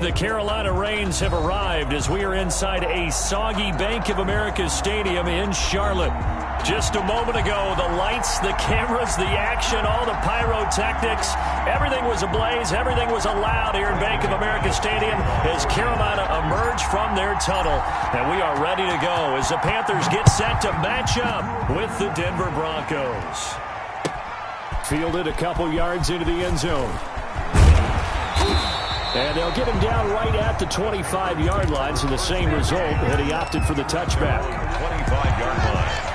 The Carolina Rains have arrived as we are inside a soggy Bank of America Stadium in Charlotte. Just a moment ago, the lights, the cameras, the action, all the pyrotechnics, everything was ablaze, everything was allowed here in Bank of America Stadium as Carolina emerged from their tunnel. And we are ready to go as the Panthers get set to match up with the Denver Broncos. Fielded a couple yards into the end zone. And they'll get him down right at the 25-yard line, so the same result that he opted for the touchback. 25-yard line.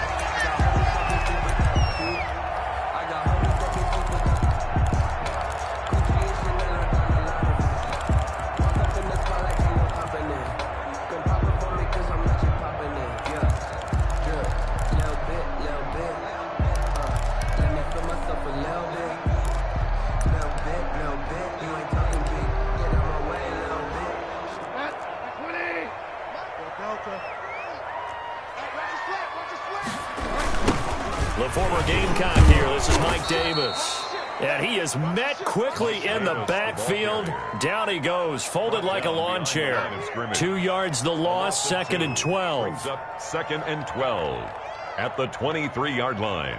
The former Gamecock here. This is Mike Davis. And he is met quickly in the backfield. Down he goes, folded like a lawn chair. 2 yards the loss, 2nd and 12. Brings up 2nd and 12 at the 23-yard line.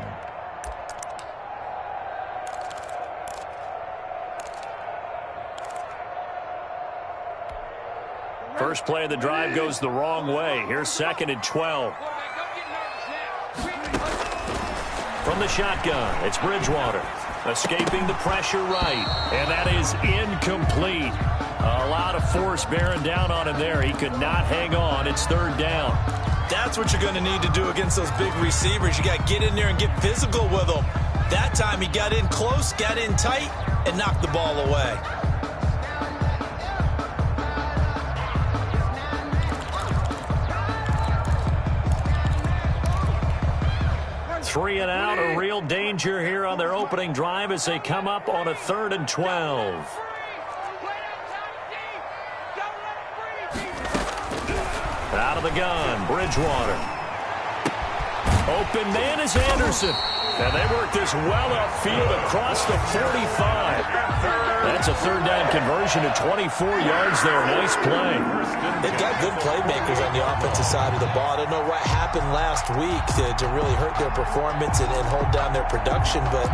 First play of the drive goes the wrong way. Here's 2nd and 12. From the shotgun, it's Bridgewater. Escaping the pressure right. And that is incomplete. A lot of force bearing down on him there. He could not hang on. It's 3rd down. That's what you're going to need to do against those big receivers. You got to get in there and get physical with them. That time he got in close, got in tight, and knocked the ball away. 3 and out, a real danger here on their opening drive as they come up on a 3rd and 12. Out of the gun, Bridgewater. Open man is Anderson. And they work this well upfield across the 45. That's a 3rd down conversion to 24 yards there. Nice play. They've got good playmakers on the offensive side of the ball. I don't know what happened last week to really hurt their performance and hold down their production, but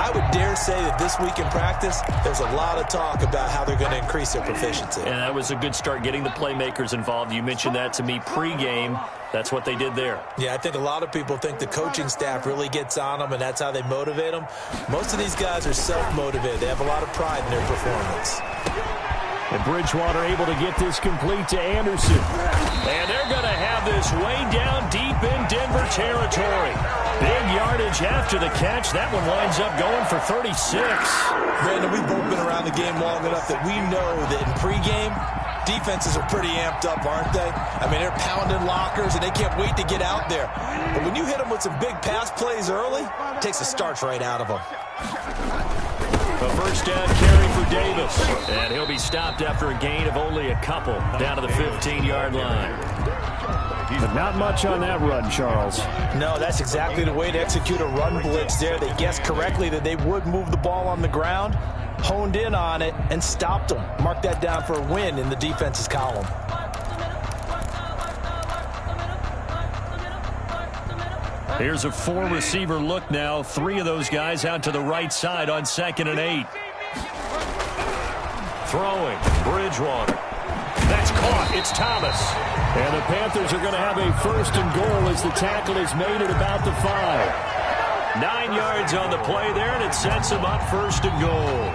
I would dare say that this week in practice, there's a lot of talk about how they're going to increase their proficiency. And that was a good start getting the playmakers involved. You mentioned that to me pregame. That's what they did there. Yeah, I think a lot of people think the coaching staff really gets on them, and that's how they motivate them. Most of these guys are self-motivated. They have a lot of pride in their performance. And Bridgewater able to get this complete to Anderson. And they're going to have this way down deep in Denver territory. Big yardage after the catch. That one winds up going for 36. Brandon, we've both been around the game long enough that we know that in pregame, defenses are pretty amped up, aren't they? I mean, they're pounding lockers, and they can't wait to get out there. But when you hit them with some big pass plays early, it takes the starch right out of them. A first down carry for Davis. And he'll be stopped after a gain of only a couple down to the 15-yard line. But not much on that run, Charles. No, that's exactly the way to execute a run blitz there. They guessed correctly that they would move the ball on the ground, honed in on it, and stopped them. Mark that down for a win in the defense's column. Here's a 4-receiver look now. 3 of those guys out to the right side on 2nd and 8. Throwing, Bridgewater. That's caught. It's Thomas. And the Panthers are going to have a 1st and goal as the tackle is made at about the 5. 9 yards on the play there, and it sets them up 1st and goal.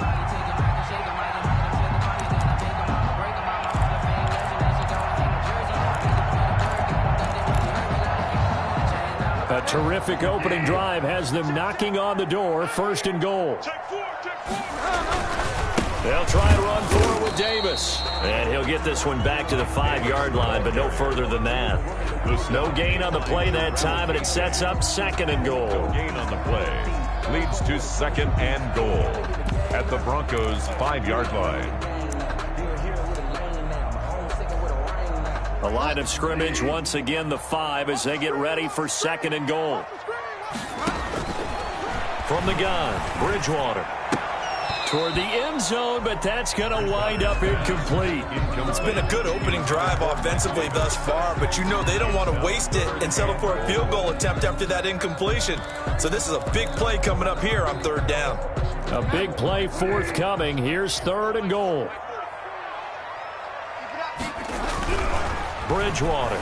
A terrific opening drive has them knocking on the door. 1st and goal. They'll try to run for it with Davis. And he'll get this one back to the 5-yard line, but no further than that. No gain on the play that time, and it sets up 2nd and goal. No gain on the play. Leads to 2nd and goal at the Broncos' 5-yard line. The line of scrimmage, once again, the 5 as they get ready for 2nd and goal. From the gun, Bridgewater. Toward the end zone, but that's going to wind up incomplete. It's been a good opening drive offensively thus far, but you know they don't want to waste it and settle for a field goal attempt after that incompletion. So this is a big play coming up here on third down. A big play forthcoming. Here's 3rd and goal. Bridgewater.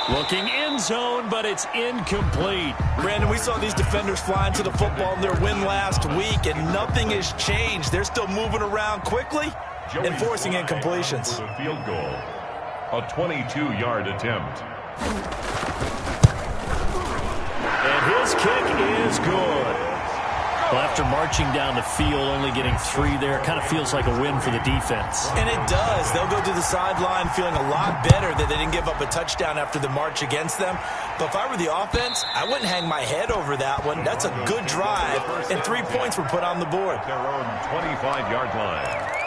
Looking end zone, but it's incomplete. Brandon, we saw these defenders flying to the football in their win last week, and nothing has changed. They're still moving around quickly and forcing incompletions. The field goal, a 22-yard attempt. And his kick is good. Well, after marching down the field, only getting 3 there, kind of feels like a win for the defense. And it does. They'll go to the sideline feeling a lot better that they didn't give up a touchdown after the march against them. But if I were the offense, I wouldn't hang my head over that one. That's a good drive, and 3 points were put on the board. Their own 25-yard line.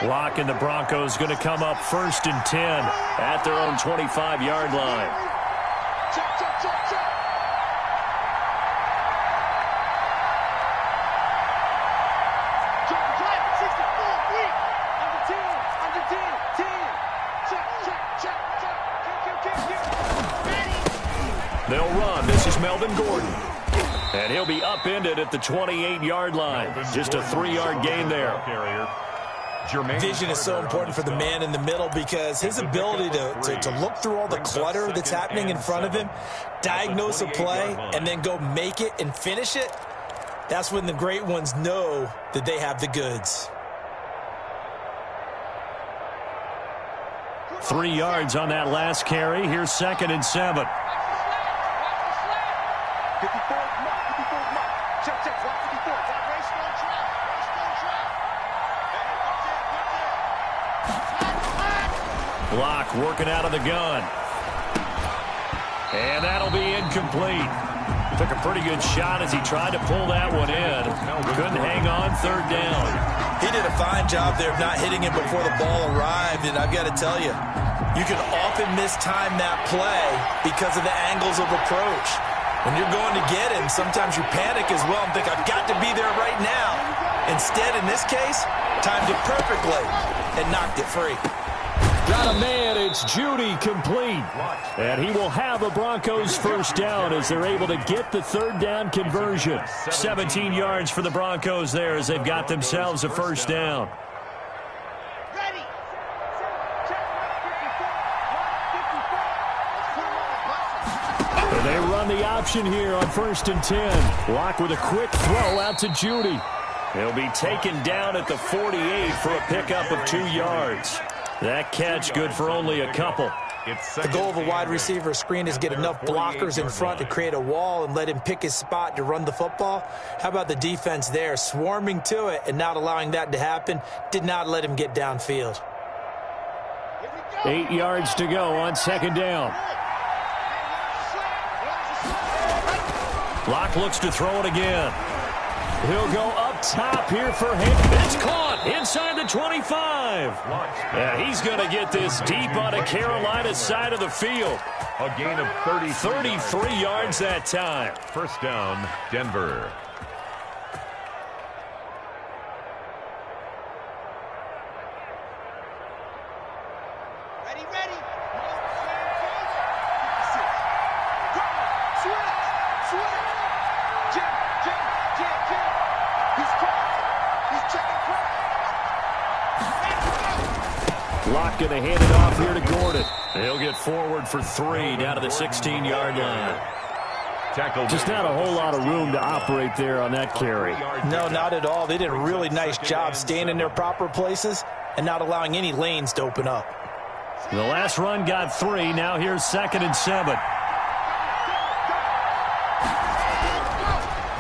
Locke and the Broncos going to come up 1st and 10 at their own 25-yard line. They'll run. This is Melvin Gordon. And he'll be upended at the 28-yard line. Just a 3-yard gain there. Vision is so important for the man in the middle because his ability to look through all the clutter that's happening in front of him, diagnose a play, and then go make it and finish it, that's when the great ones know that they have the goods. 3 yards on that last carry. Here's 2nd and 7. Locke working out of the gun. And that'll be incomplete. Took a pretty good shot as he tried to pull that one in. Couldn't hang on 3rd down. He did a fine job there of not hitting it before the ball arrived, and I've got to tell you, you can often mistime that play because of the angles of approach. When you're going to get him, sometimes you panic as well and think, I've got to be there right now. Instead, in this case, timed it perfectly and knocked it free. Got a man, it's Judy complete. And he will have a Broncos 1st down as they're able to get the 3rd down conversion. 17 yards for the Broncos there as they've got themselves a 1st down. And they run the option here on 1st and 10. Locke with a quick throw out to Judy. He'll be taken down at the 48 for a pickup of 2 yards. That catch good for only a couple. The goal of a wide receiver screen is get enough blockers in front to create a wall and let him pick his spot to run the football. How about the defense there, swarming to it and not allowing that to happen? Did not let him get downfield. 8 yards to go on 2nd down. Locke looks to throw it again. He'll go up top here for him. That's caught inside the 25. Yeah, he's going to get this deep on the Carolina side of the field. A gain of 33 yards that time. 1st down, Denver. Locke going to hand it off here to Gordon. He'll get forward for 3 down to the 16-yard line. Just not a whole lot of room to operate there on that carry. No, not at all. They did a really nice job staying in their proper places and not allowing any lanes to open up. The last run got 3. Now here's 2nd and 7.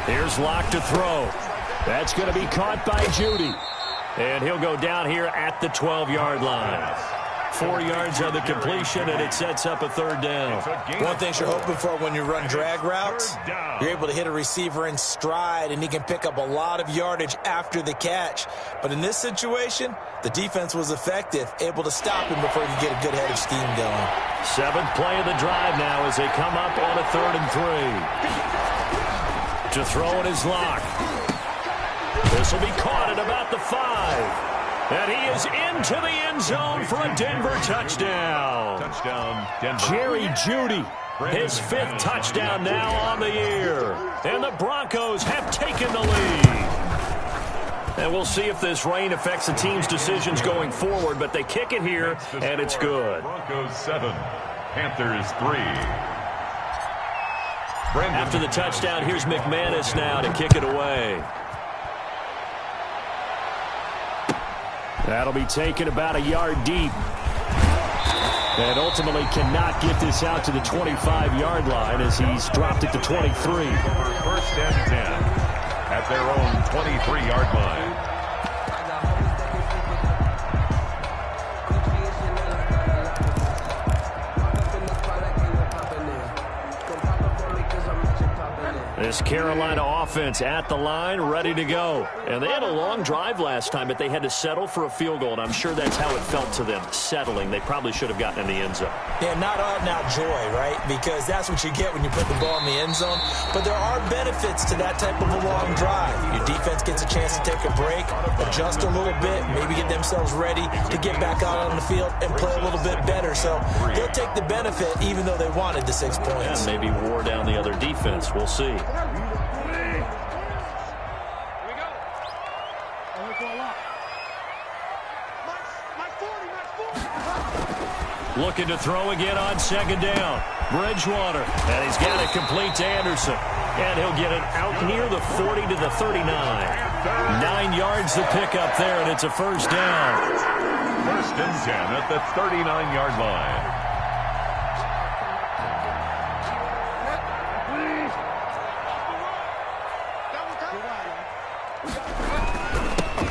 Here's Locke to throw. That's going to be caught by Judy. And he'll go down here at the 12-yard line. 4 yards on the completion, and it sets up a third down. One thing you're hoping for when you run drag routes, you're able to hit a receiver in stride, and he can pick up a lot of yardage after the catch. But in this situation, the defense was effective, able to stop him before he could get a good head of steam going. 7th play of the drive now as they come up on a 3rd and 3. To throw in his lock. This will be caught at about the 5. And he is into the end zone for a Denver touchdown. Touchdown, Denver. Jerry Jeudy, his 5th touchdown now on the year. And the Broncos have taken the lead. And we'll see if this rain affects the team's decisions going forward, but they kick it here, and it's good. Broncos 7, Panthers 3. After the touchdown, here's McManus now to kick it away. That'll be taken about a yard deep. And ultimately cannot get this out to the 25-yard line as he's dropped it to 23. 1st and 10 at their own 23-yard line. This Carolina offense at the line, ready to go. And they had a long drive last time, but they had to settle for a field goal, and I'm sure that's how it felt to them, settling. They probably should have gotten in the end zone. Yeah, not out-and-out joy, right? Because that's what you get when you put the ball in the end zone. But there are benefits to that type of a long drive. Your defense gets a chance to take a break, adjust a little bit, maybe get themselves ready to get back out on the field and play a little bit better. So they'll take the benefit even though they wanted the 6 points. And maybe wore down the other defense. We'll see. Looking to throw again on 2nd down. Bridgewater, and he's got it complete to Anderson. And he'll get it out near the 40 to the 39. 9 yards to pick up there, and it's a 1st down. 1st and 10 at the 39-yard line.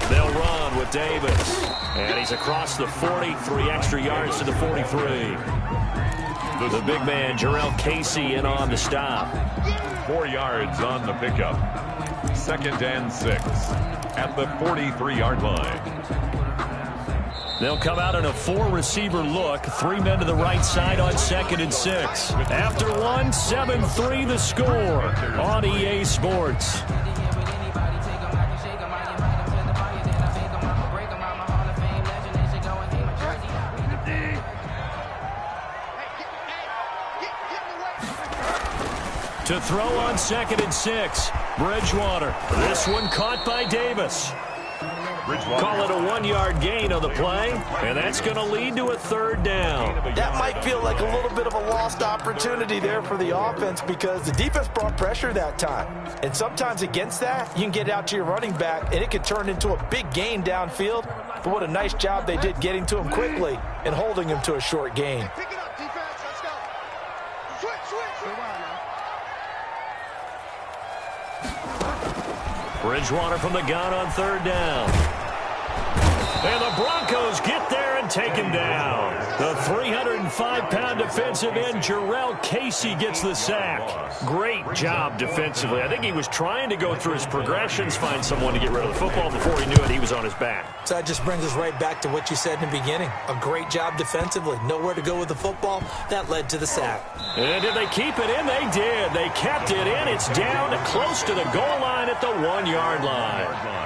They'll run with Davis. And he's across the 40, 3 extra yards to the 43. The big man, Jarrell Casey, in on the stop. 4 yards on the pickup. 2nd and 6 at the 43-yard line. They'll come out in a 4-receiver look. 3 men to the right side on 2nd and 6. After 1, 7-3 the score on EA Sports. To throw on 2nd and 6. Bridgewater. This one caught by Davis. Call it a 1-yard gain on the play, and that's going to lead to a 3rd down. That might feel like a little bit of a lost opportunity there for the offense because the defense brought pressure that time. And sometimes against that, you can get out to your running back, and it can turn into a big gain downfield. But what a nice job they did getting to him quickly and holding him to a short gain. Pick it up, defense. Let's go. Switch. Bridgewater from the gun on 3rd down. And the Broncos get there and take him down. The 305-pound defensive end, Jarrell Casey, gets the sack. Great job defensively. I think he was trying to go through his progressions, find someone to get rid of the football. Before he knew it, he was on his back. So that just brings us right back to what you said in the beginning. A great job defensively. Nowhere to go with the football. That led to the sack. And did they keep it in? They did. They kept it in. It's down close to the goal line at the 1-yard line.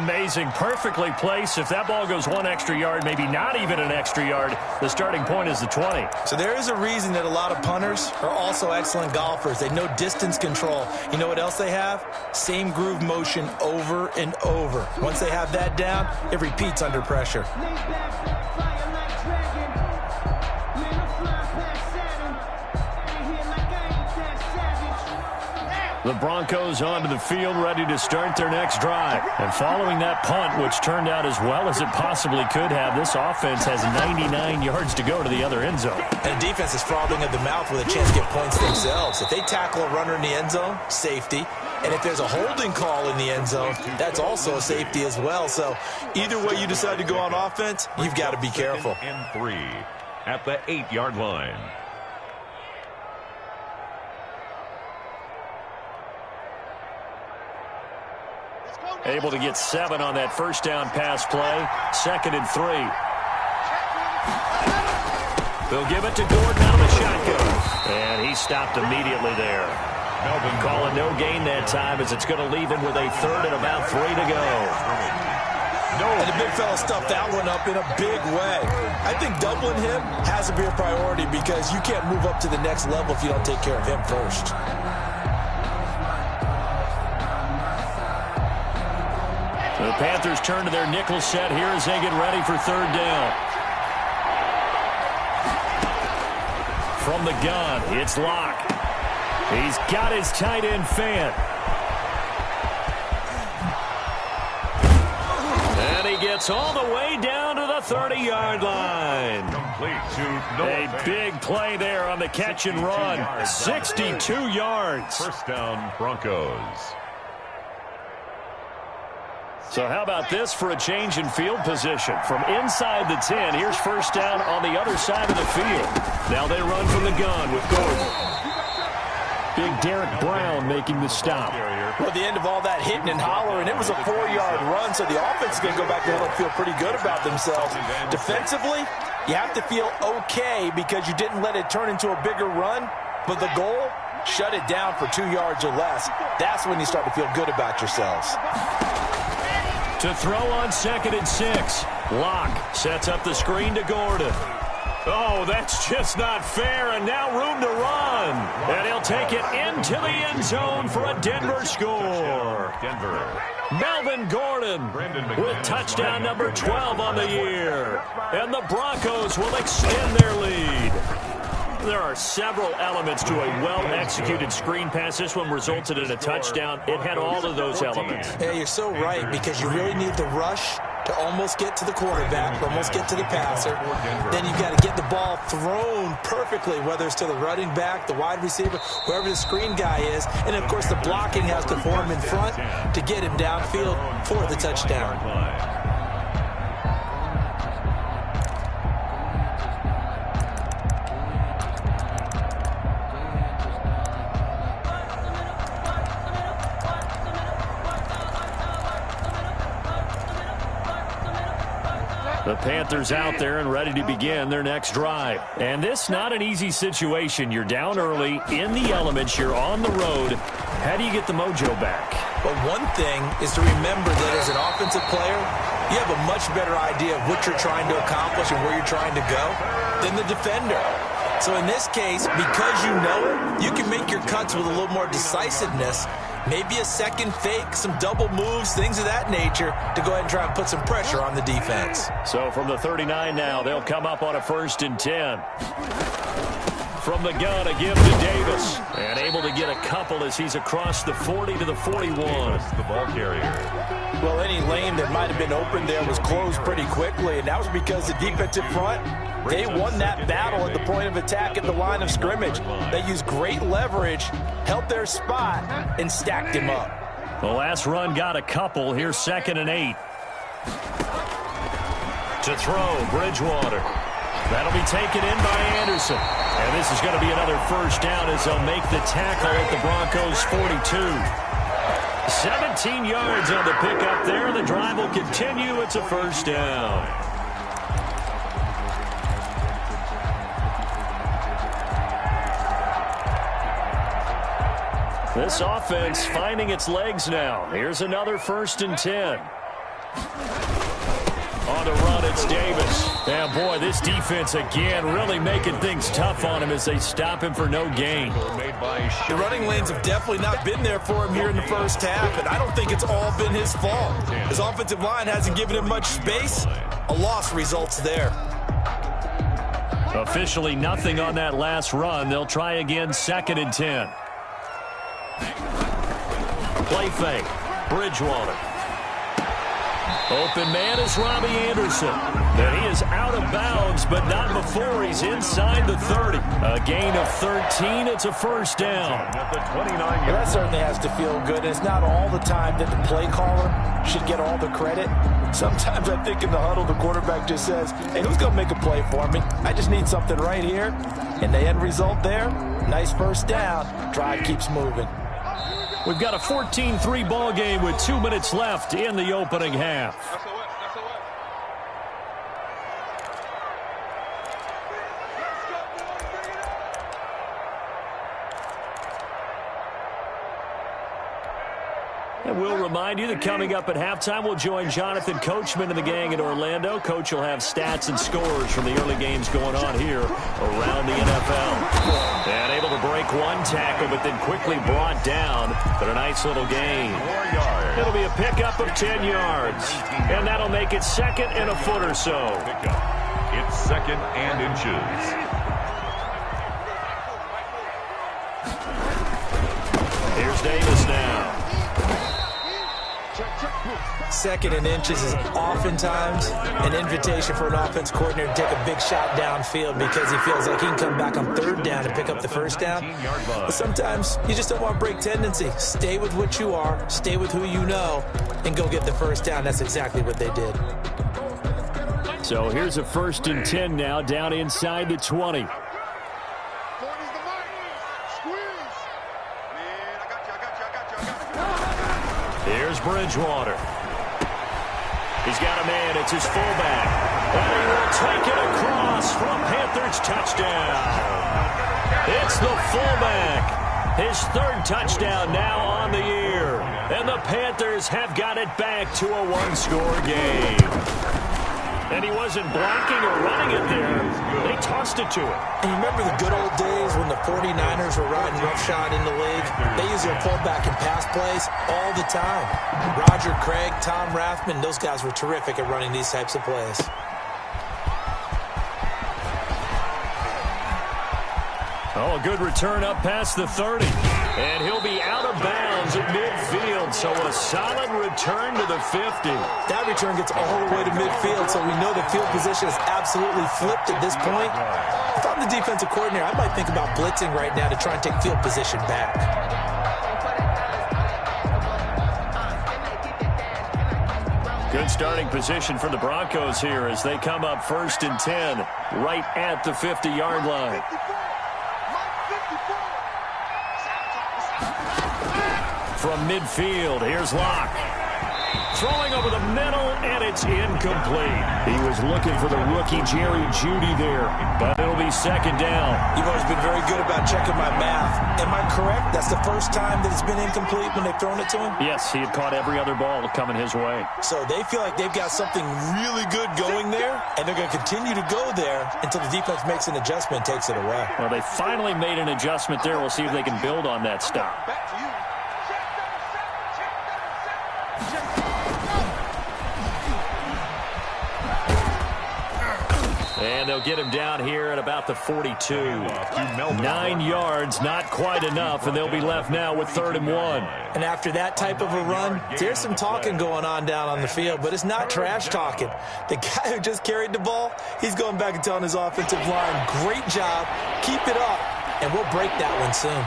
Amazing. Perfectly placed. If that ball goes 1 extra yard, maybe not even an extra yard, the starting point is the 20. So there is a reason that a lot of punters are also excellent golfers. They know distance control. You know what else they have? Same groove motion over and over. Once they have that down, it repeats under pressure. The Broncos onto the field, ready to start their next drive. And following that punt, which turned out as well as it possibly could have, this offense has 99 yards to go to the other end zone. And the defense is frothing at the mouth with a chance to get points themselves. If they tackle a runner in the end zone, safety. And if there's a holding call in the end zone, that's also a safety as well. So either way you decide to go on offense, you've got to be careful. And 3 at the 8-yard line. Able to get 7 on that first down pass play. 2nd and 3. They'll give it to Gordon out of the shotgun. And he stopped immediately there. Melvin calling no gain that time as it's going to leave him with a 3rd and about 3 to go. And the big fella stuffed that one up in a big way. I think doubling him has to be a priority because you can't move up to the next level if you don't take care of him first. The Panthers turn to their nickel set here as they get ready for 3rd down. From the gun, it's Locke. He's got his tight end fan. And he gets all the way down to the 30-yard line. Complete to Noah. A big play there on the catch and run. 62 yards. First down, Broncos. So how about this for a change in field position? From inside the 10, here's first down on the other side of the field. Now they run from the gun with Gordon. Big Derek Brown making the stop. Well, the end of all that hitting and hollering, it was a 4-yard run, so the offense is going to go back there and feel pretty good about themselves. Defensively, you have to feel okay because you didn't let it turn into a bigger run, but the goal, shut it down for 2 yards or less. That's when you start to feel good about yourselves. To throw on 2nd and 6. Locke sets up the screen to Gordon. Oh, that's just not fair, and now room to run. And he'll take it into the end zone for a Denver score. Denver. Melvin Gordon with touchdown number 12 on the year. And the Broncos will extend their lead. There are several elements to a well-executed screen pass. This one resulted in a touchdown. It had all of those elements. Yeah, you're so right, because you really need the rush to almost get to the quarterback, almost get to the passer. Then you've got to get the ball thrown perfectly, whether it's to the running back, the wide receiver, whoever the screen guy is. And, of course, the blocking has to form in front to get him downfield for the touchdown. The Panthers out there and ready to begin their next drive. And this not an easy situation. You're down early, in the elements, you're on the road. How do you get the mojo back? Well, one thing is to remember that as an offensive player, you have a much better idea of what you're trying to accomplish and where you're trying to go than the defender. So in this case, because you know it, you can make your cuts with a little more decisiveness. Maybe a second fake, some double moves, things of that nature to go ahead and try and put some pressure on the defense. So from the 39 now, they'll come up on a 1st and 10. From the gun, a give to Davis. And able to get a couple as he's across the 40 to the 41. The ball carrier. Well, any lane that might have been open there was closed pretty quickly, and that was because the defensive front, they won that battle at the point of attack at the line of scrimmage. They used great leverage, held their spot, and stacked him up. The last run got a couple. Here's 2nd and 8. To throw, Bridgewater. That'll be taken in by Anderson. And this is going to be another first down as they'll make the tackle at the Broncos' 42. 17 yards on the pickup there. The drive will continue. It's a first down. This offense finding its legs now. Here's another 1st and 10. On the run, it's Davis. And boy, this defense again really making things tough on him as they stop him for no gain. The running lanes have definitely not been there for him here in the first half, and I don't think it's all been his fault. His offensive line hasn't given him much space. A loss results there. Officially nothing on that last run. They'll try again, 2nd and 10. Play fake. Bridgewater. Open man is Robbie Anderson. That he is out of bounds, but not before he's inside the 30. A gain of 13. It's a first down. At the 29 Well, that certainly has to feel good. And it's not all the time that the play caller should get all the credit. Sometimes I think in the huddle, the quarterback just says, hey, who's going to make a play for me? I just need something right here. And the end result there, nice first down. Drive keeps moving. We've got a 14-3 ball game with 2 minutes left in the opening half. And we'll remind you that coming up at halftime, we'll join Jonathan Coachman and the gang in Orlando. Coach will have stats and scores from the early games going on here around the NFL. And able to break one tackle, but then quickly brought down. But a nice little gain. It'll be a pickup of 10 yards. And that'll make it second and a foot or so. It's second and inches. Here's Davis now. Second and inches is oftentimes an invitation for an offense coordinator to take a big shot downfield because he feels like he can come back on third down and pick up the first down. But sometimes you just don't want to break tendency. Stay with what you are, stay with who you know, and go get the first down. That's exactly what they did. So here's a 1st and 10 now, down inside the 20. Here's Bridgewater. He's got a man. It's his fullback. And he will take it across for a Panthers touchdown. It's the fullback. His 3rd touchdown now on the year. And the Panthers have got it back to a 1-score game. And he wasn't blocking or running it there. They tossed it to him. And you remember the good old days when the 49ers were riding roughshod in the league? They used their pullback and pass plays all the time. Roger Craig, Tom Rathman, those guys were terrific at running these types of plays. Oh, a good return up past the 30. And he'll be out of bounds at midfield, so a solid return to the 50. That return gets all the way to midfield, so we know the field position is absolutely flipped at this point. If I'm the defensive coordinator, I might think about blitzing right now to try and take field position back. Good starting position for the Broncos here as they come up 1st and 10 right at the 50-yard line. From midfield, here's Locke. Throwing over the middle, and it's incomplete. He was looking for the rookie Jerry Jeudy there, but it'll be 2nd down. You've always been very good about checking my math. Am I correct? That's the first time that it's been incomplete when they've thrown it to him? Yes, he had caught every other ball coming his way. So they feel like they've got something really good going there, and they're going to continue to go there until the defense makes an adjustment and takes it away. Well, they finally made an adjustment there. We'll see if they can build on that stop. And they'll get him down here at about the 42. 9 yards, not quite enough, and they'll be left now with 3rd and 1. And after that type of a run, there's some talking going on down on the field, but it's not trash talking. The guy who just carried the ball, he's going back and telling his offensive line, great job, keep it up, and we'll break that one soon.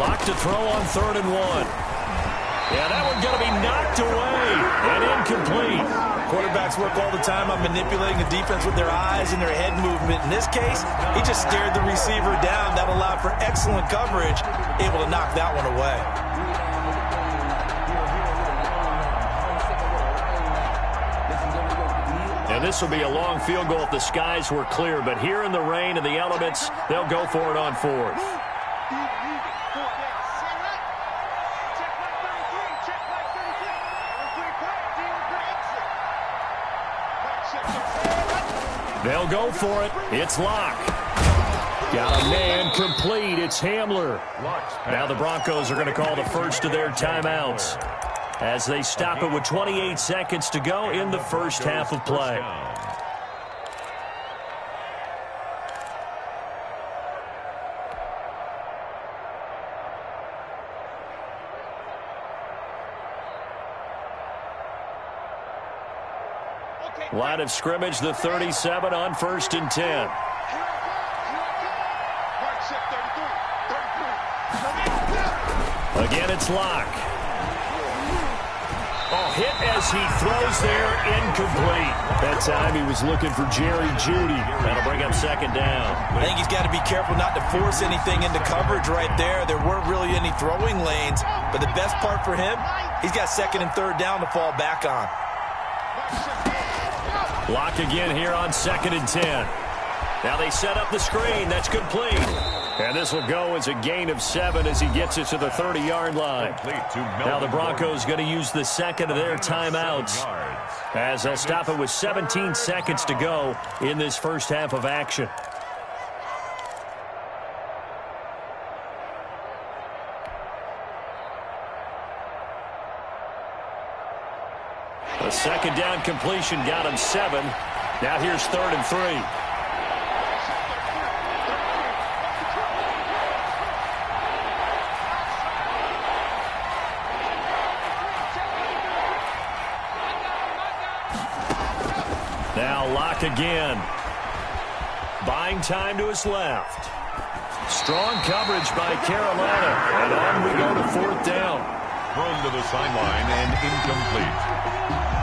Lock to throw on 3rd and 1. Yeah, that one's going to be knocked away and incomplete. Quarterbacks work all the time on manipulating the defense with their eyes and their head movement. In this case, he just stared the receiver down. That allowed for excellent coverage, able to knock that one away. And this will be a long field goal if the skies were clear, but here in the rain and the elements, they'll go for it on 4th. They'll go for it. It's Locke. Got a man complete. It's Hamler. Now the Broncos are going to call the first of their timeouts as they stop it with 28 seconds to go in the first half of play. Line of scrimmage, the 37 on 1st and 10. Again, it's Locke. Oh, hit as he throws there, incomplete. That time he was looking for Jerry Jeudy. That'll bring up 2nd down. I think he's got to be careful not to force anything into coverage right there. There weren't really any throwing lanes, but the best part for him, he's got 2nd and 3rd down to fall back on. Locke again here on 2nd and 10. Now they set up the screen. That's complete. And this will go as a gain of 7 as he gets it to the 30-yard line. Now the Broncos going to use the 2nd of their timeouts as they'll stop it with 17 seconds to go in this first half of action. A 2nd down completion got him 7. Now here's 3rd and 3. Now Locke again. Buying time to his left. Strong coverage by Carolina. And on we go to 4th down. Thrown to the sideline and incomplete.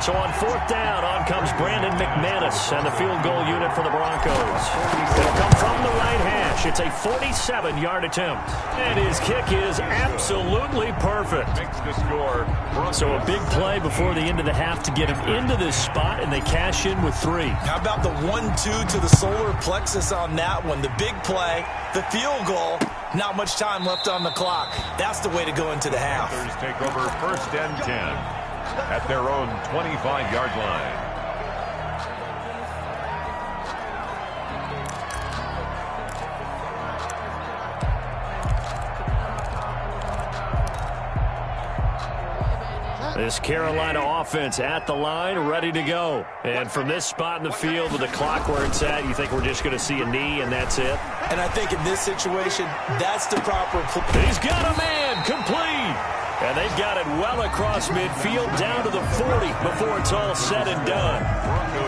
So on 4th down, on comes Brandon McManus and the field goal unit for the Broncos. It'll come from the right hash. It's a 47-yard attempt. And his kick is absolutely perfect. Makes the score. So a big play before the end of the half to get him into this spot, and they cash in with 3. How about the 1-2 to the solar plexus on that one? The big play, the field goal, not much time left on the clock. That's the way to go into the half. Panthers take over 1st and 10 at their own 25-yard line. This Carolina offense at the line, ready to go. And from this spot in the field with the clock where it's at, you think we're just going to see a knee and that's it? And I think in this situation, that's the proper play. He's got a man, complete. And they've got it well across midfield down to the 40 before it's all said and done.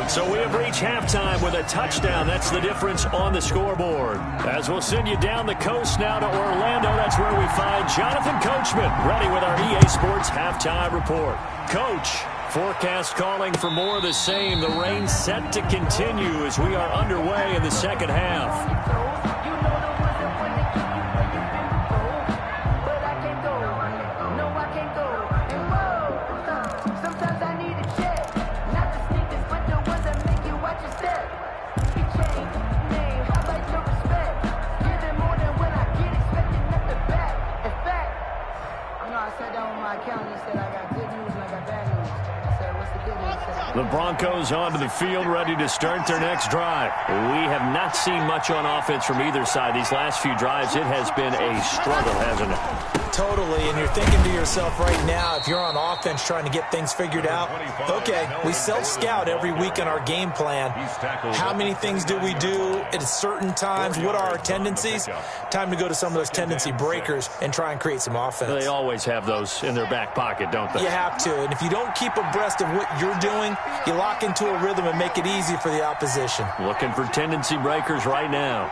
So we have reached halftime with a touchdown. That's the difference on the scoreboard. As we'll send you down the coast now to Orlando, that's where we find Jonathan Coachman, ready with our EA Sports halftime report. Coach, forecast calling for more of the same. The rain set to continue as we are underway in the second half. The Broncos onto the field, ready to start their next drive. We have not seen much on offense from either side. These last few drives, it has been a struggle, hasn't it? Totally, and you're thinking to yourself right now, if you're on offense trying to get things figured out, okay, we self-scout every week on our game plan. How many things do we do at certain times? What are our tendencies? Time to go to some of those tendency breakers and try and create some offense. They always have those in their back pocket, don't they? You have to, and if you don't keep abreast of what you're doing, you lock into a rhythm and make it easy for the opposition. Looking for tendency breakers right now.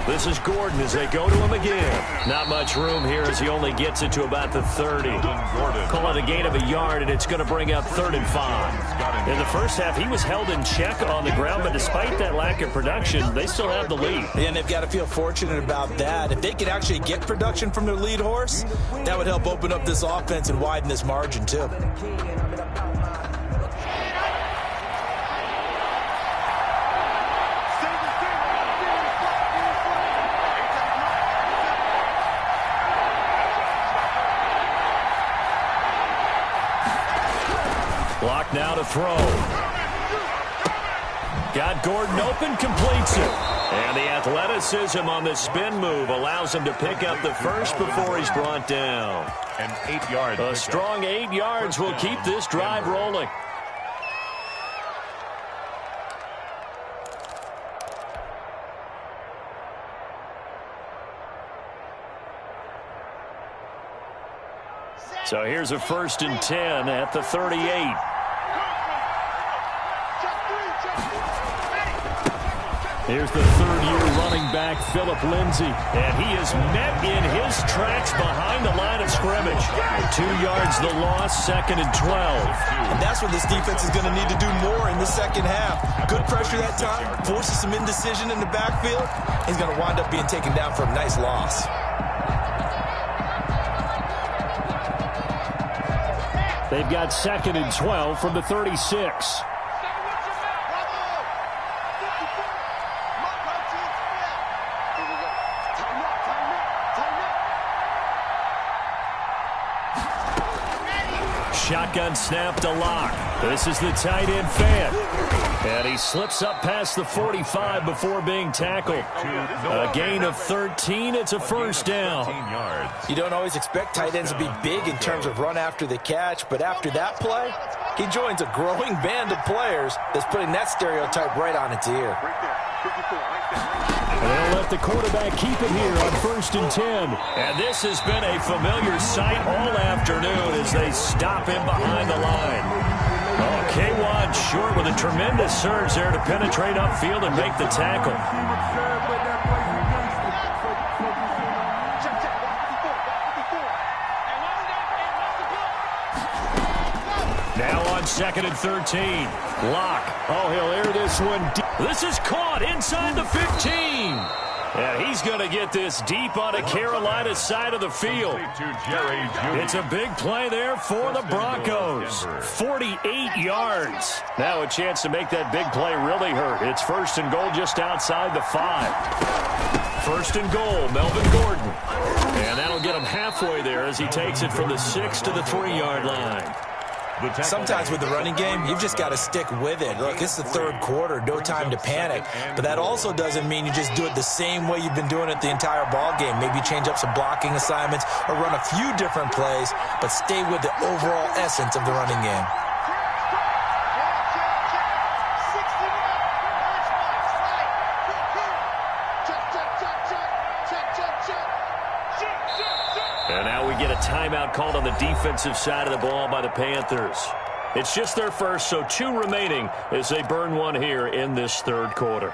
This is Gordon as they go to him again. Not much room here as he only gets it to about the 30. Call it a gain of a yard, and it's going to bring up 3rd and 5. In the first half, he was held in check on the ground, but despite that lack of production, they still have the lead. And they've got to feel fortunate about that. If they could actually get production from their lead horse, that would help open up this offense and widen this margin, too. Block now to throw. Got Gordon open, completes it. And the athleticism on the spin move allows him to pick up the first before he's brought down. An 8-yard. A strong 8 yards will keep this drive rolling. So here's a 1st and 10 at the 38. Here's the third-year running back, Phillip Lindsay. And he is met in his tracks behind the line of scrimmage. 2 yards the loss, 2nd and 12. And that's what this defense is going to need to do more in the second half. Good pressure that time, forces some indecision in the backfield. He's going to wind up being taken down for a nice loss. They've got 2nd and 12 from the 36. Shotgun snap to Locke. This is the tight end fan. And he slips up past the 45 before being tackled. A gain of 13. It's a 1st down. You don't always expect tight ends to be big in terms of run after the catch, but after that play, he joins a growing band of players that's putting that stereotype right on its ear. And they'll let the quarterback keep it here on 1st and 10. And this has been a familiar sight all afternoon as they stop him behind the line. Oh, K-Wad short with a tremendous surge there to penetrate upfield and make the tackle. Now on 2nd and 13. Locke. Oh, he'll air this one deep. This is caught inside the 15. And he's going to get this deep on the Carolina side of the field. It's a big play there for the Broncos. 48 yards. Now a chance to make that big play really hurt. It's 1st and goal just outside the 5. 1st and goal, Melvin Gordon. And that'll get him halfway there as he takes it from the 6 to the 3-yard line. Sometimes with the running game, you've just got to stick with it. Look, it's the 3rd quarter, no time to panic. But that also doesn't mean you just do it the same way you've been doing it the entire ball game. Maybe change up some blocking assignments or run a few different plays, but stay with the overall essence of the running game. And now we get a timeout called on the defensive side of the ball by the Panthers. It's just their first, so 2 remaining as they burn one here in this 3rd quarter.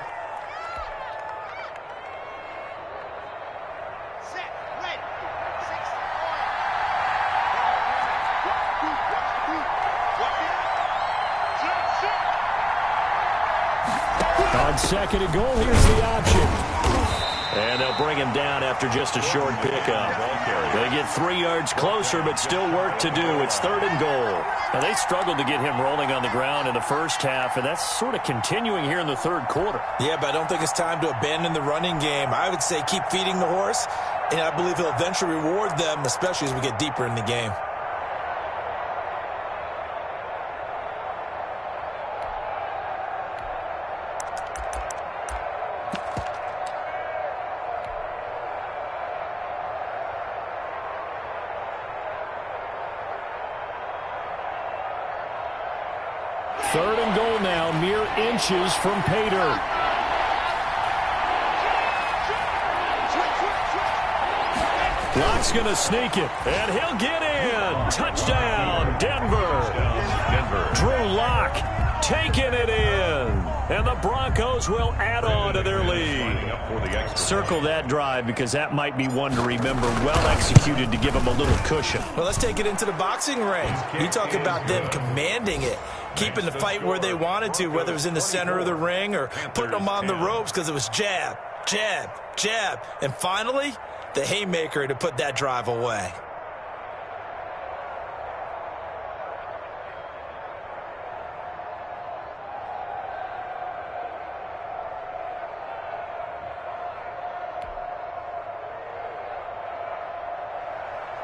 On 2nd and goal, here's the option. And they'll bring him down after just a short pickup. They get 3 yards closer, but still work to do. It's 3rd and goal. Now, they struggled to get him rolling on the ground in the first half, and that's sort of continuing here in the 3rd quarter. Yeah, but I don't think it's time to abandon the running game. I would say keep feeding the horse, and I believe he'll eventually reward them, especially as we get deeper in the game. Third and goal now, mere inches from Pater. Locke's going to sneak it, and he'll get in. Touchdown, Denver. Drew Lock taking it in. And the Broncos will add on to their lead. Circle that drive because that might be one to remember. Well executed to give them a little cushion. Well, let's take it into the boxing ring. You talk about them commanding it, keeping the fight where they wanted to, whether it was in the center of the ring or putting them on the ropes because it was jab, jab, jab. And finally, the haymaker to put that drive away.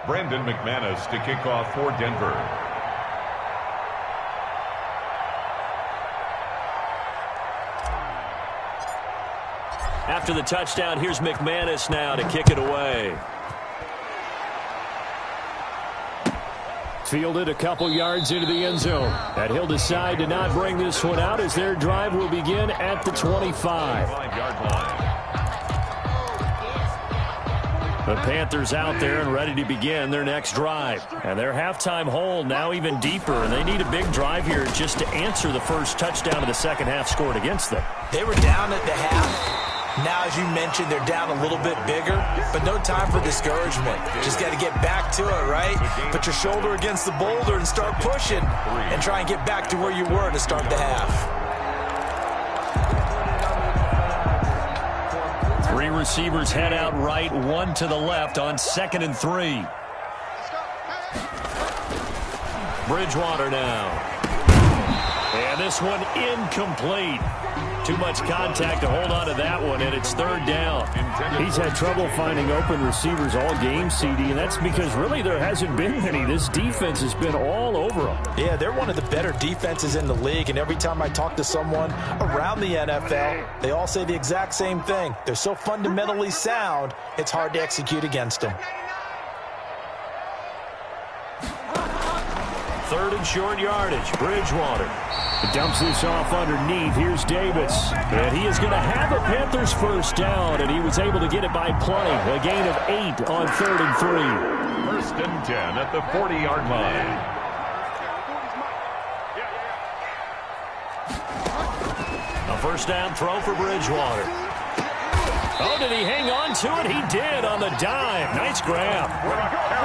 Brandon McManus to kick off for Denver. After the touchdown, here's McManus now to kick it away. Fielded a couple yards into the end zone. And he'll decide to not bring this one out as their drive will begin at the 25. The Panthers out there and ready to begin their next drive. And their halftime hole now even deeper, and they need a big drive here just to answer the first touchdown of the second half scored against them. They were down at the half. Now, as you mentioned, they're down a little bit bigger, but no time for discouragement. Just got to get back to it, right? Put your shoulder against the boulder and start pushing and try and get back to where you were to start the half. Three receivers head out right, one to the left on 2nd and 3. Bridgewater now. And this one incomplete. Too much contact to hold on to that one, and it's 3rd down. He's had trouble finding open receivers all game, CD, and that's because really there hasn't been any. This defense has been all over them. Yeah, they're one of the better defenses in the league, and every time I talk to someone around the NFL, they all say the exact same thing. They're so fundamentally sound, it's hard to execute against them. 3rd and short yardage. Bridgewater. Dumps this off underneath. Here's Davis. And he is going to have a Panthers first down, and he was able to get it by play. A gain of 8 on 3rd and 3. 1st and 10 at the 40-yard line. A first down throw for Bridgewater. Oh, did he hang on to it? He did on the dime. Nice grab.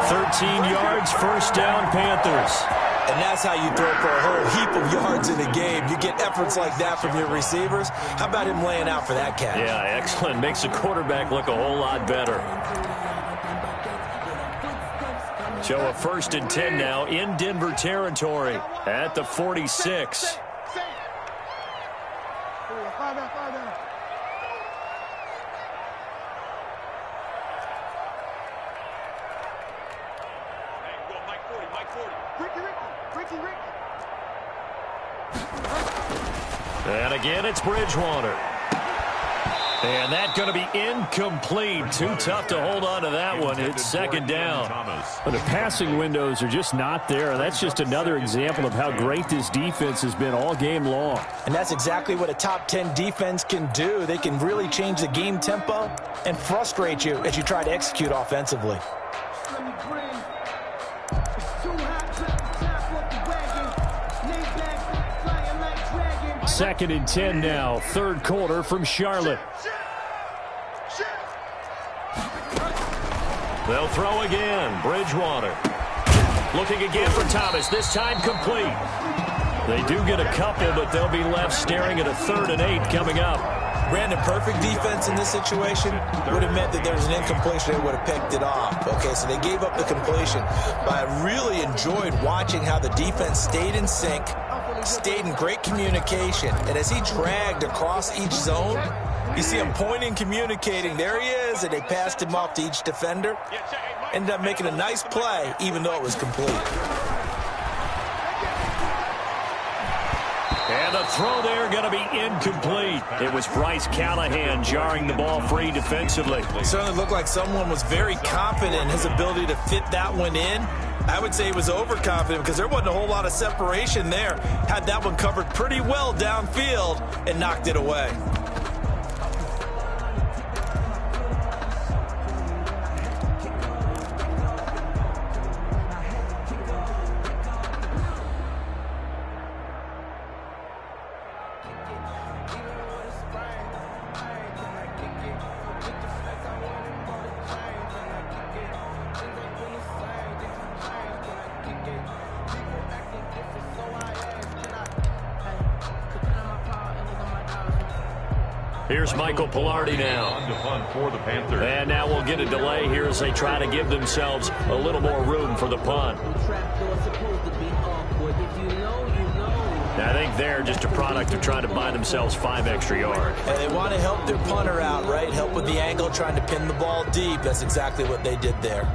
13 yards, first down, Panthers. And that's how you throw for a whole heap of yards in a game. You get efforts like that from your receivers. How about him laying out for that catch? Yeah, excellent. Makes the quarterback look a whole lot better. So a 1st and 10 now in Denver territory at the 46. And again, it's Bridgewater. And that's going to be incomplete. Too tough to hold on to that one. It's 2nd down. But the passing windows are just not there. That's just another example of how great this defense has been all game long. And that's exactly what a top 10 defense can do. They can really change the game tempo and frustrate you as you try to execute offensively. 2nd and 10 now. 3rd quarter from Charlotte. They'll throw again. Bridgewater. Looking again for Thomas. This time complete. They do get a couple, but they'll be left staring at a 3rd and 8 coming up. Brandon, perfect defense in this situation would have meant that there was an incompletion. They would have picked it off. Okay, so they gave up the completion. But I really enjoyed watching how the defense stayed in sync, stayed in great communication. And as he dragged across each zone, you see him pointing, communicating. There he is, and they passed him off to each defender. Ended up making a nice play, even though it was complete. And the throw there going to be incomplete. It was Bryce Callahan jarring the ball free defensively. It certainly looked like someone was very confident in his ability to fit that one in. I would say he was overconfident because there wasn't a whole lot of separation there. Had that one covered pretty well downfield and knocked it away. Here's Michael Pilardi now. And now we'll get a delay here as they try to give themselves a little more room for the punt. I think they're just a product of trying to buy themselves 5 extra yards. And they want to help their punter out, right? Help with the angle, trying to pin the ball deep. That's exactly what they did there.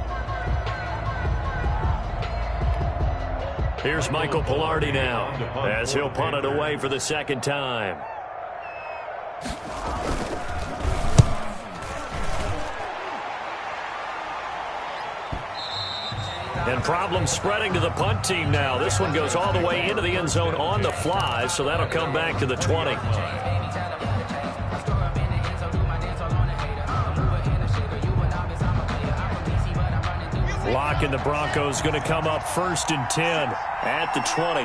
Here's Michael Pilardi now as he'll punt it away for the 2nd time. And problems spreading to the punt team now. This one goes all the way into the end zone on the fly, so that'll come back to the 20. Locke and the Broncos going to come up 1st and 10 at the 20.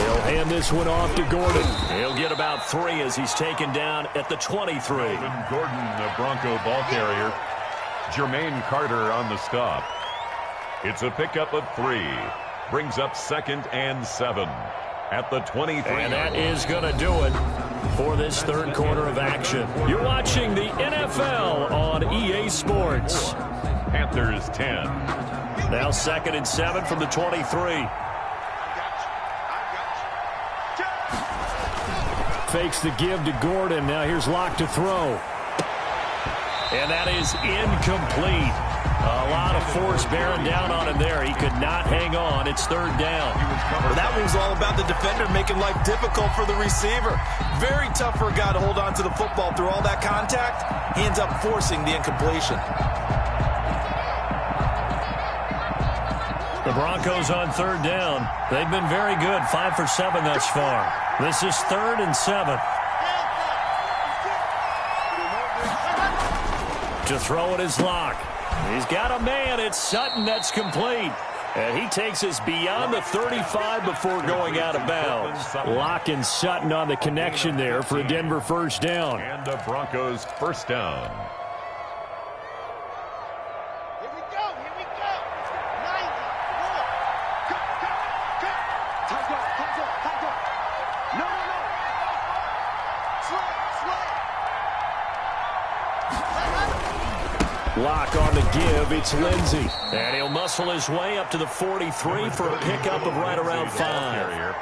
He'll hand this one off to Gordon. He'll get about 3 as he's taken down at the 23. Gordon, the Bronco ball carrier. Jermaine Carter on the stop. It's a pickup of 3. Brings up 2nd and 7 at the 23. And that is going to do it for this third quarter of action. You're watching the NFL on EA Sports. Panthers 10. Now 2nd and 7 from the 23. Fakes the give to Gordon. Now here's Locke to throw. And that is incomplete. A lot of force bearing down on him there. He could not hang on. It's 3rd down. Well, that one's all about the defender making life difficult for the receiver. Very tough for a guy to hold on to the football through all that contact. He ends up forcing the incompletion. The Broncos on 3rd down. They've been very good. 5 for 7 thus far. This is 3rd and 7. To throw it is Locke. He's got a man. It's Sutton. That's complete. And he takes us beyond the 35 before going out of bounds. Locke and Sutton on the connection there for a Denver 1st down. And the Broncos 1st down. Here we go. 90. Time's up. No. Locke on the give. It's Lindsey. And he'll muscle his way up to the 43 for a pickup of right around 5.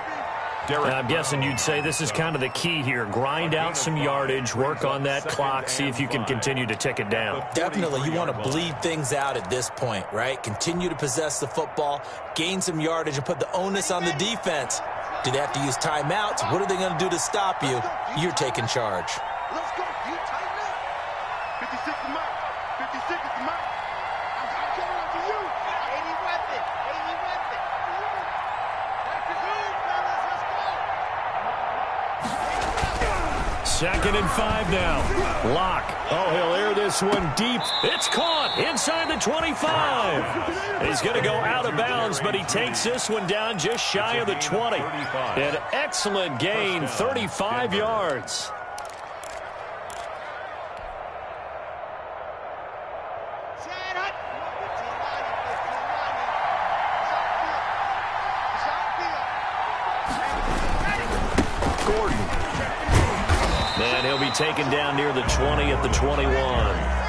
I'm guessing you'd say this is kind of the key here. Grind out some yardage, work on that clock, see if you can continue to tick it down. Definitely, you want to bleed things out at this point, right? Continue to possess the football, gain some yardage, and put the onus on the defense. Do they have to use timeouts? What are they going to do to stop you? You're taking charge. Let's go. You tighten up. 56 is mine. 56 is mine. I'm coming up to you. 80 weapon. That's the move, fellas. Let's go. 2nd and 5 now. Locke. Oh, he'll air this one deep. It's caught inside the 25. He's going to go out of bounds, but he takes this one down just shy of the 20. An excellent gain, 35 yards. Gordon. And he'll be taken down near the 20 at the 21.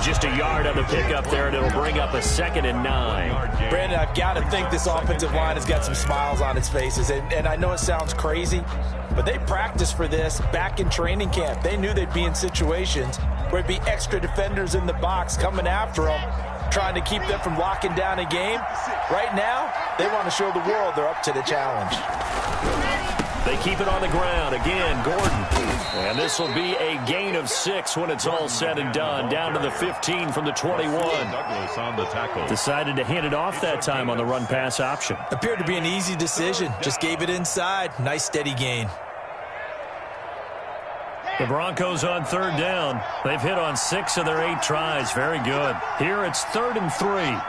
Just a yard on the pickup there, and it'll bring up a 2nd and 9. Brandon, I've got to think this offensive line has got some smiles on its faces. And I know it sounds crazy, but they practiced for this back in training camp. They knew they'd be in situations where it'd be extra defenders in the box coming after them, trying to keep them from locking down a game. Right now, they want to show the world they're up to the challenge. They keep it on the ground. Again, Gordon. And this will be a gain of 6 when it's all said and done. Down to the 15 from the 21. Douglas on the tackle. Decided to hand it off that time on the run-pass option. Appeared to be an easy decision. Just gave it inside. Nice, steady gain. The Broncos on 3rd down. They've hit on 6 of their 8 tries. Very good. Here it's 3rd and 3.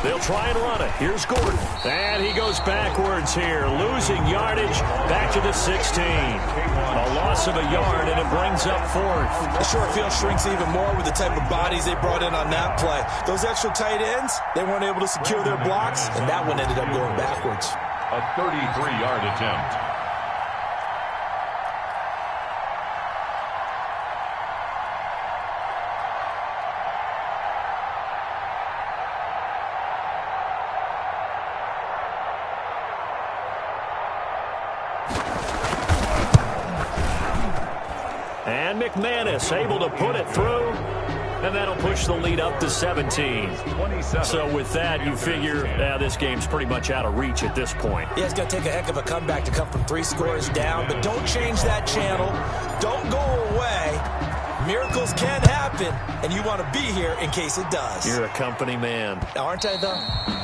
They'll try and run it. Here's Gordon. And he goes backwards here, losing yardage back to the 16. A loss of a yard, and it brings up 4th. The short field shrinks even more with the type of bodies they brought in on that play. Those extra tight ends, they weren't able to secure their blocks, and that one ended up going backwards. A 33-yard attempt. And McManus able to put it through, and that'll push the lead up to 17. So with that, you figure this game's pretty much out of reach at this point. Yeah, it's going to take a heck of a comeback to come from 3 scores down, but don't change that channel. Don't go away. Miracles can happen, and you want to be here in case it does. You're a company man. Aren't I, though?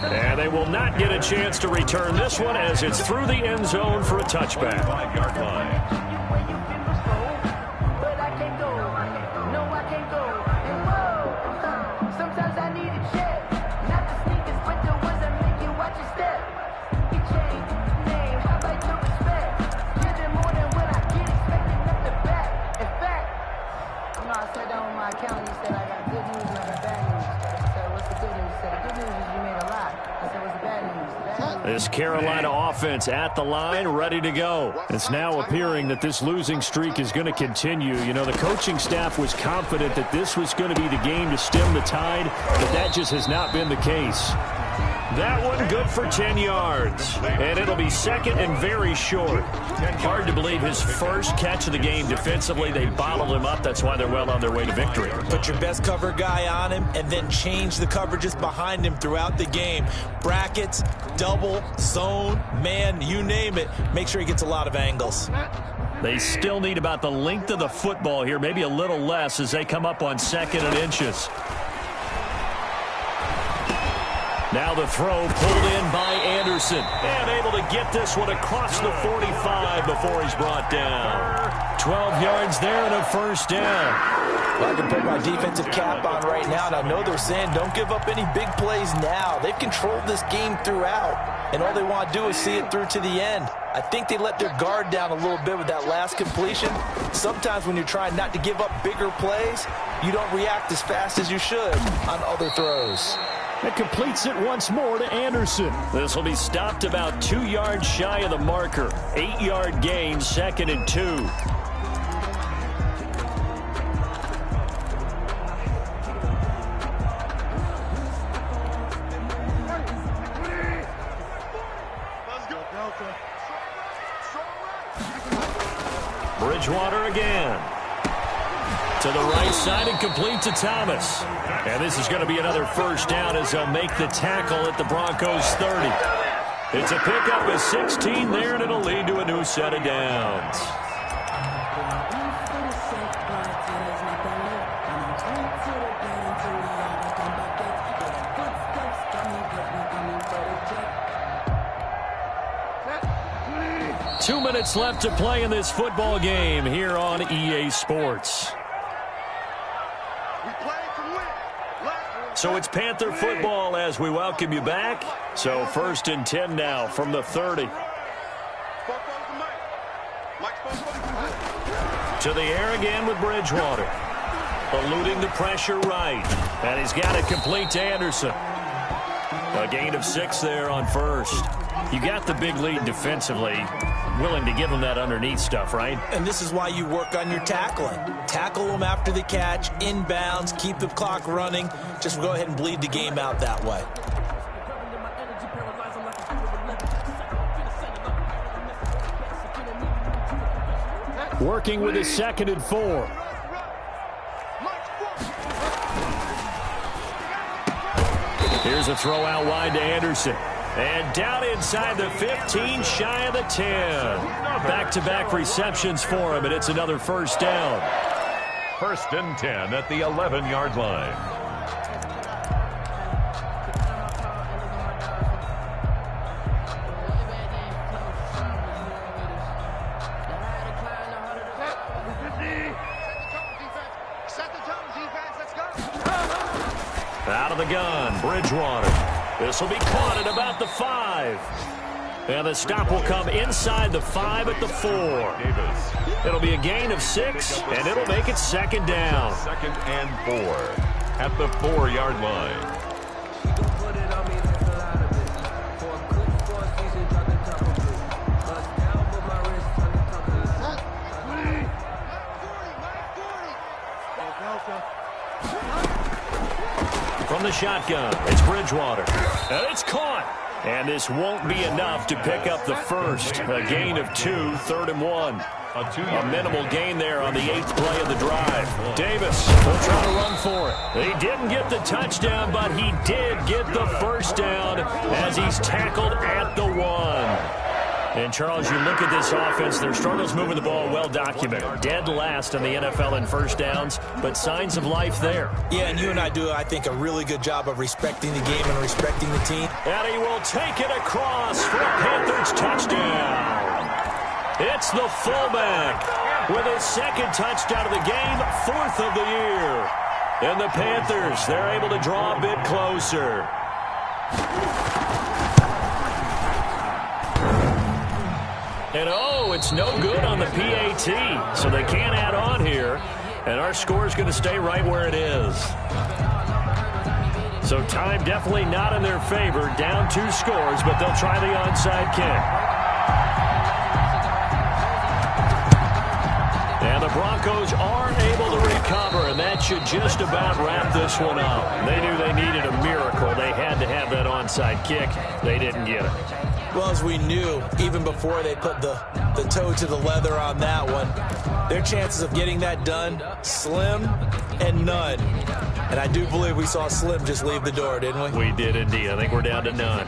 And they will not get a chance to return this one as it's through the end zone for a touchback. 5-yard line. This Carolina offense at the line, ready to go. It's now appearing that this losing streak is going to continue. You know, the coaching staff was confident that this was going to be the game to stem the tide, but that just has not been the case. That one good for 10 yards, and it'll be second and very short. Hard to believe his first catch of the game defensively. They bottled him up. That's why they're well on their way to victory. Put your best cover guy on him and then change the coverages behind him throughout the game. Brackets, double, zone, man, you name it. Make sure he gets a lot of angles. They still need about the length of the football here, maybe a little less as they come up on 2nd and inches. Now the throw pulled in by Anderson. And able to get this one across the 45 before he's brought down. 12 yards there and a first down. Well, I can put my defensive cap on right now, and I know they're saying don't give up any big plays now. They've controlled this game throughout, and all they want to do is see it through to the end. I think they let their guard down a little bit with that last completion. Sometimes when you're trying not to give up bigger plays, you don't react as fast as you should on other throws. It completes it once more to Anderson. This will be stopped about 2 yards shy of the marker. 8-yard gain, 2nd and 2. Bridgewater again. To the right side and complete to Thomas. And this is going to be another first down as they'll make the tackle at the Broncos 30. It's a pickup of 16 there, and it'll lead to a new set of downs. Two minutes left to play in this football game here on EA Sports. So it's Panther football as we welcome you back. So 1st and 10 now from the 30. To the air again with Bridgewater. Eluding the pressure right. And he's got it complete to Anderson. A gain of 6 there on first. You got the big lead defensively. Willing to give them that underneath stuff, right? And this is why you work on your tackling. Tackle them after the catch, inbounds, keep the clock running. Just go ahead and bleed the game out that way. Working with his 2nd and 4. Here's a throw out wide to Anderson. And down inside the 15, shy of the 10. Back-to-back receptions for him, and it's another first down. 1st and 10 at the 11-yard line. Out of the gun, Bridgewater. This will be caught at about the 5. And the stop will come inside the 5 at the 4. Davis. It'll be a gain of 6, and it'll make it 2nd down. 2nd and 4 at the 4-yard line. From the shotgun, it's Bridgewater. And it's caught. And this won't be enough to pick up the first. A gain of 2, 3rd and 1. A minimal gain there on the 8th play of the drive. Davis will try to run for it. He didn't get the touchdown, but he did get the first down as he's tackled at the 1. And, Charles, you look at this offense, their struggles moving the ball well documented. Dead last in the NFL in first downs, but signs of life there. Yeah, and you and I do, I think, a really good job of respecting the game and respecting the team. And he will take it across for a Panthers touchdown. It's the fullback with his 2nd touchdown of the game, 4th of the year. And the Panthers, they're able to draw a bit closer. And, oh, it's no good on the PAT, so they can't add on here. And our score is going to stay right where it is. So time definitely not in their favor. Down 2 scores, but they'll try the onside kick. And the Broncos are able to recover, and that should just about wrap this one up. They knew they needed a miracle. They had to have that onside kick. They didn't get it. Well, as we knew, even before they put the toe to the leather on that one, their chances of getting that done, slim and none. And I do believe we saw Slim just leave the door, didn't we? We did indeed. I think we're down to none.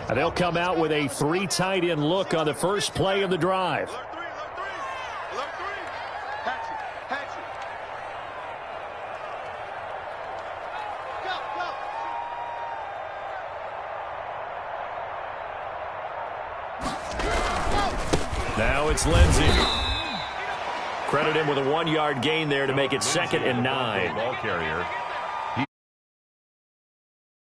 And they'll come out with a 3 tight end look on the first play of the drive. Now it's Lindsey. Credit him with a 1-yard gain there to make it 2nd and 9. Ball carrier.